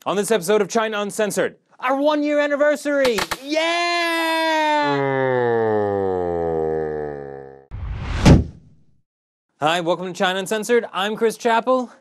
On this episode of China Uncensored, our 1-year anniversary! Yeah! Hi, welcome to China Uncensored. I'm Chris Chappell.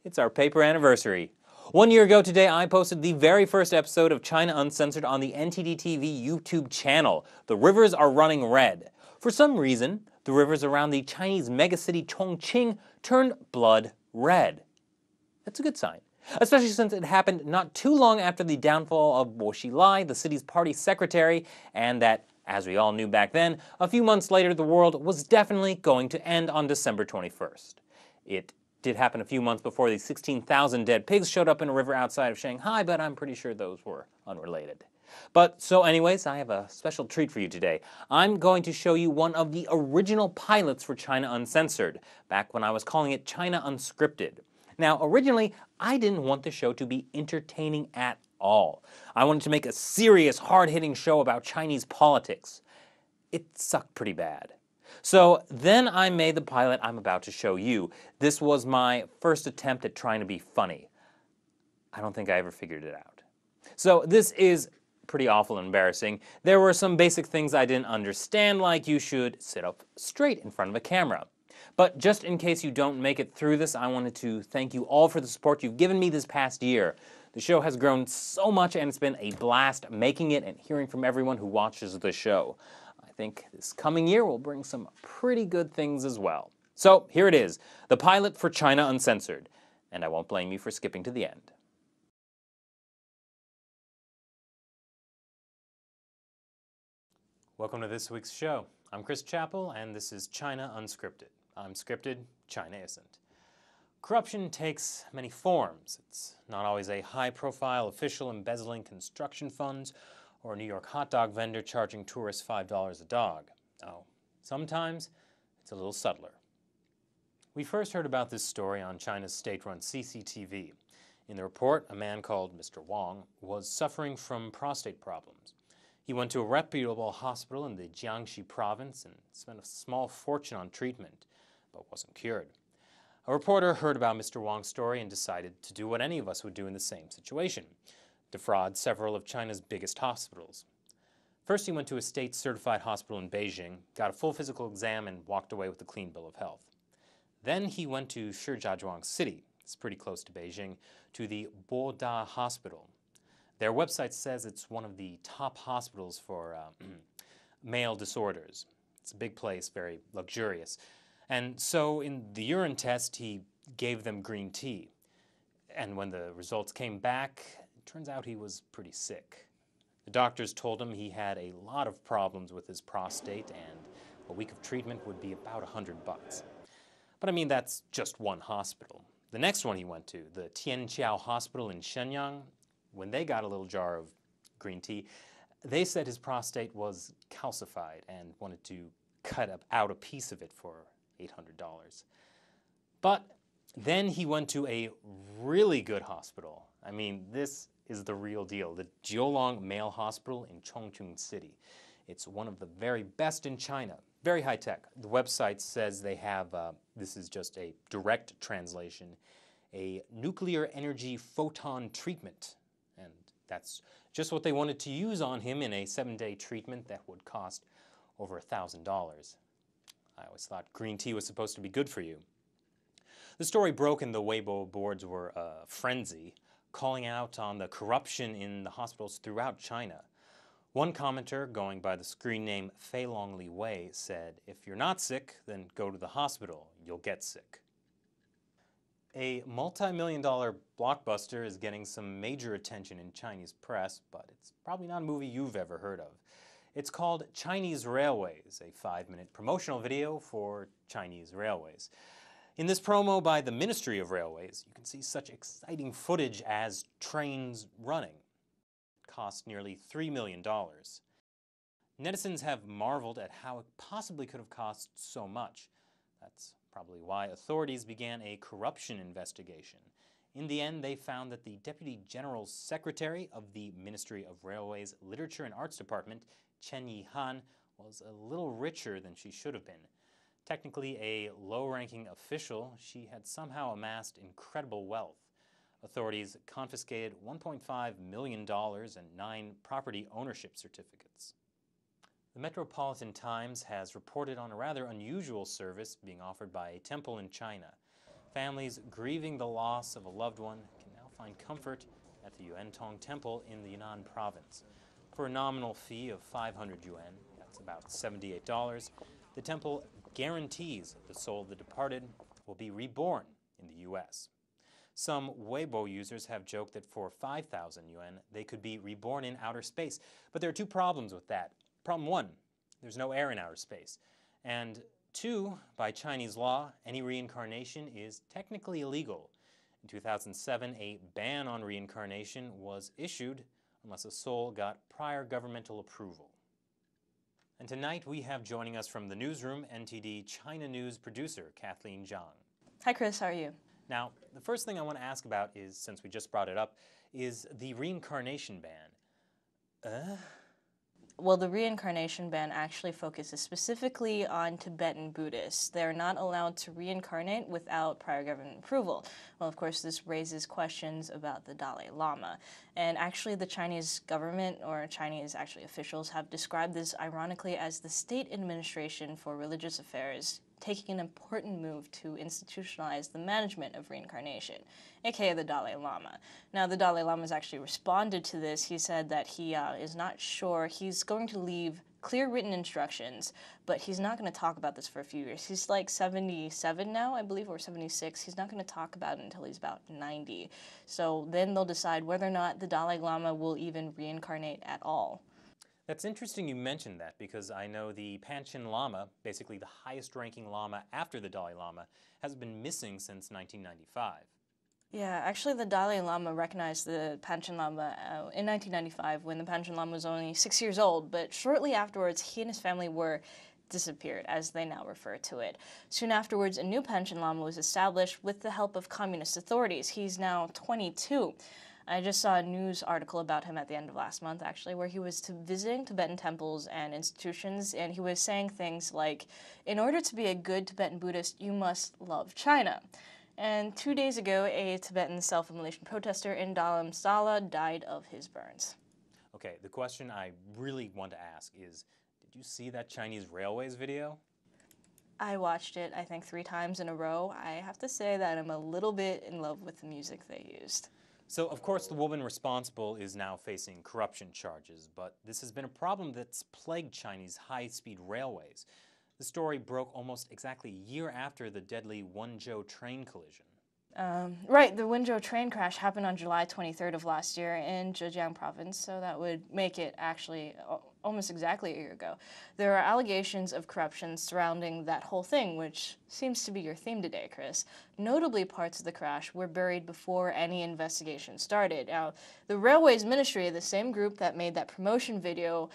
It's our paper anniversary. 1 year ago today, I posted the very first episode of China Uncensored on the NTD TV YouTube channel. The rivers are running red. For some reason, the rivers around the Chinese megacity Chongqing turned blood red. That's a good sign, especially since it happened not too long after the downfall of Bo Xilai, the city's party secretary, and that, as we all knew back then, a few months later the world was definitely going to end on December 21st. It did happen a few months before the 16,000 dead pigs showed up in a river outside of Shanghai, but I'm pretty sure those were unrelated. So anyways, I have a special treat for you today. I'm going to show you one of the original pilots for China Uncensored, back when I was calling it China Unscripted. Now, originally, I didn't want the show to be entertaining at all. I wanted to make a serious, hard-hitting show about Chinese politics. It sucked pretty bad. So then I made the pilot I'm about to show you. This was my first attempt at trying to be funny. I don't think I ever figured it out. So this is pretty awful and embarrassing. There were some basic things I didn't understand, like you should sit up straight in front of a camera. But just in case you don't make it through this, I wanted to thank you all for the support you've given me this past year. The show has grown so much, and it's been a blast making it and hearing from everyone who watches the show. I think this coming year will bring some pretty good things as well. So here it is, the pilot for China Uncensored. And I won't blame you for skipping to the end. Welcome to this week's show. I'm Chris Chappell, and this is China Unscripted. I'm scripted, China isn't. Corruption takes many forms. It's not always a high-profile official embezzling construction funds or a New York hot dog vendor charging tourists $5 a dog. Oh, sometimes it's a little subtler. We first heard about this story on China's state-run CCTV. In the report, a man called Mr. Wang was suffering from prostate problems. He went to a reputable hospital in the Jiangxi province and spent a small fortune on treatment, but wasn't cured. A reporter heard about Mr. Wang's story and decided to do what any of us would do in the same situation: defraud several of China's biggest hospitals. First, he went to a state-certified hospital in Beijing, got a full physical exam, and walked away with a clean bill of health. Then he went to Shijiazhuang City, it's pretty close to Beijing, to the Boda Hospital. Their website says it's one of the top hospitals for male disorders. It's a big place, very luxurious. And so in the urine test, he gave them green tea. And when the results came back, it turns out he was pretty sick. The doctors told him he had a lot of problems with his prostate, and a week of treatment would be about $100. But I mean, that's just one hospital. The next one he went to, the Tianqiao Hospital in Shenyang, when they got a little jar of green tea, they said his prostate was calcified and wanted to cut out a piece of it for $800. But then he went to a really good hospital. I mean, this is the real deal, the Jiulong Male Hospital in Chongqing City. It's one of the very best in China, very high tech. The website says they have, this is just a direct translation, a nuclear energy photon treatment. And that's just what they wanted to use on him in a 7-day treatment that would cost over $1,000. I always thought green tea was supposed to be good for you. The story broke and the Weibo boards were a frenzy, calling out on the corruption in the hospitals throughout China. One commenter, going by the screen name Fei Longli Wei, said, "If you're not sick, then go to the hospital. You'll get sick." A multi-million-dollar blockbuster is getting some major attention in Chinese press, but it's probably not a movie you've ever heard of. It's called Chinese Railways, a 5-minute promotional video for Chinese railways. In this promo by the Ministry of Railways, you can see such exciting footage as trains running. It cost nearly $3 million. Netizens have marveled at how it possibly could have cost so much. That's probably why authorities began a corruption investigation. In the end, they found that the Deputy General Secretary of the Ministry of Railways Literature and Arts Department, Chen Yihan, was a little richer than she should have been. Technically a low-ranking official, she had somehow amassed incredible wealth. Authorities confiscated $1.5 million and 9 property ownership certificates. The Metropolitan Times has reported on a rather unusual service being offered by a temple in China. Families grieving the loss of a loved one can now find comfort at the Yuantong Temple in the Yunnan province. For a nominal fee of 500 yuan, that's about $78, the temple guarantees the soul of the departed will be reborn in the U.S. Some Weibo users have joked that for 5,000 yuan, they could be reborn in outer space. But there are 2 problems with that. Problem 1, there's no air in outer space. And 2, by Chinese law, any reincarnation is technically illegal. In 2007, a ban on reincarnation was issued unless a soul got prior governmental approval. And tonight we have joining us from the newsroom, NTD China News producer Kathleen Zhang. Hi Chris, how are you? Now, the first thing I want to ask about is, since we just brought it up, is the reincarnation ban. Well, the reincarnation ban actually focuses specifically on Tibetan Buddhists. They're not allowed to reincarnate without prior government approval. Well, of course, this raises questions about the Dalai Lama. And actually, the Chinese government, or Chinese officials, have described this ironically as the State Administration for Religious Affairs taking an important move to institutionalize the management of reincarnation, aka the Dalai Lama. Now, the Dalai Lama has actually responded to this. He said that he is not sure. He's going to leave clear written instructions, but he's not going to talk about this for a few years. He's like 77 now, I believe, or 76. He's not going to talk about it until he's about 90. So then they'll decide whether or not the Dalai Lama will even reincarnate at all. That's interesting you mentioned that, because I know the Panchen Lama, basically the highest-ranking Lama after the Dalai Lama, has been missing since 1995. Yeah, actually the Dalai Lama recognized the Panchen Lama in 1995 when the Panchen Lama was only 6 years old, but shortly afterwards he and his family were disappeared, as they now refer to it. Soon afterwards, a new Panchen Lama was established with the help of communist authorities. He's now 22. I just saw a news article about him at the end of last month, actually, where he was visiting Tibetan temples and institutions, and he was saying things like, in order to be a good Tibetan Buddhist, you must love China. And 2 days ago, a Tibetan self-immolation protester in Dharamsala died of his burns. Okay, the question I really want to ask is, did you see that Chinese Railways video? I watched it, I think, 3 times in a row. I have to say that I'm a little bit in love with the music they used. So, of course, the woman responsible is now facing corruption charges, but this has been a problem that's plagued Chinese high-speed railways. The story broke almost exactly a year after the deadly Wenzhou train collision. Right, the Wenzhou train crash happened on July 23rd of last year in Zhejiang province, so that would make it actually almost exactly a year ago. There are allegations of corruption surrounding that whole thing, which seems to be your theme today, Chris. Notably, parts of the crash were buried before any investigation started. Now, the Railways Ministry, the same group that made that promotion video,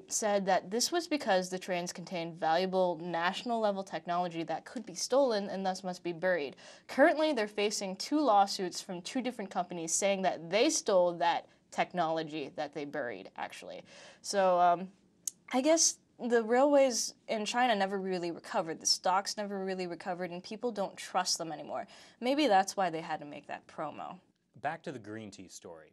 said that this was because the trains contained valuable national-level technology that could be stolen and thus must be buried. Currently, they're facing 2 lawsuits from 2 different companies saying that they stole that technology that they buried, actually. So I guess the railways in China never really recovered. The stocks never really recovered, and people don't trust them anymore. Maybe that's why they had to make that promo. Back to the green tea story.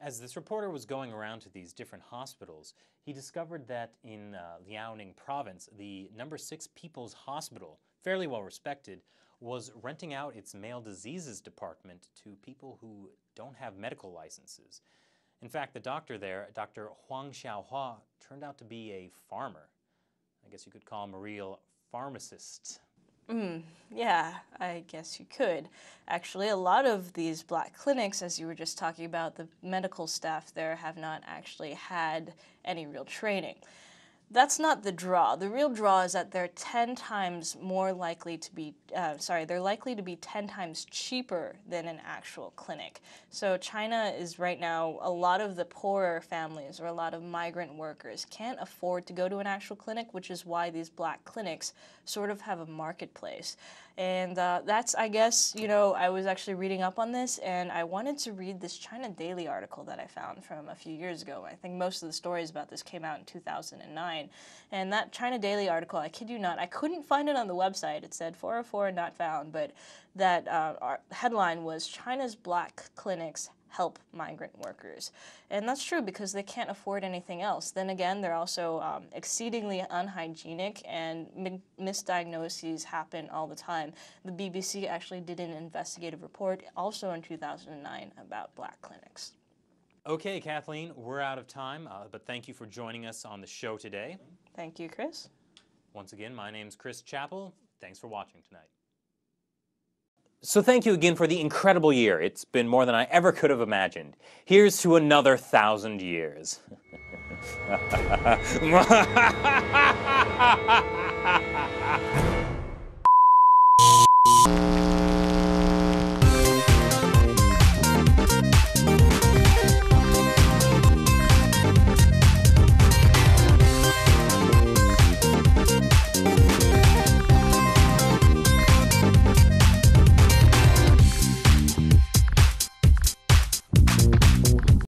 As this reporter was going around to these different hospitals, he discovered that in Liaoning province, the No. 6 People's Hospital, fairly well respected, was renting out its male diseases department to people who don't have medical licenses. In fact, the doctor there, Dr. Huang Xiaohua, turned out to be a farmer. I guess you could call him a real pharmacist. Yeah, I guess you could. Actually, a lot of these black clinics, as you were just talking about, the medical staff there have not actually had any real training. That's not the draw. The real draw is that they're 10 times more likely to be, they're likely to be 10 times cheaper than an actual clinic. So China is right now, a lot of the poorer families or a lot of migrant workers can't afford to go to an actual clinic, which is why these black clinics sort of have a marketplace. And that's, I guess, you know, I was actually reading up on this, and I wanted to read this China Daily article that I found from a few years ago. I think most of the stories about this came out in 2009. And that China Daily article, I kid you not, I couldn't find it on the website. It said 404 not found, but that headline was China's Black Clinics Help Migrant Workers. And that's true because they can't afford anything else. Then again, they're also exceedingly unhygienic, and misdiagnoses happen all the time. The BBC actually did an investigative report also in 2009 about black clinics. Okay, Kathleen, we're out of time, but thank you for joining us on the show today. Thank you, Chris. Once again, my name's Chris Chappell. Thanks for watching tonight. So thank you again for the incredible year. It's been more than I ever could have imagined. Here's to another 1,000 years.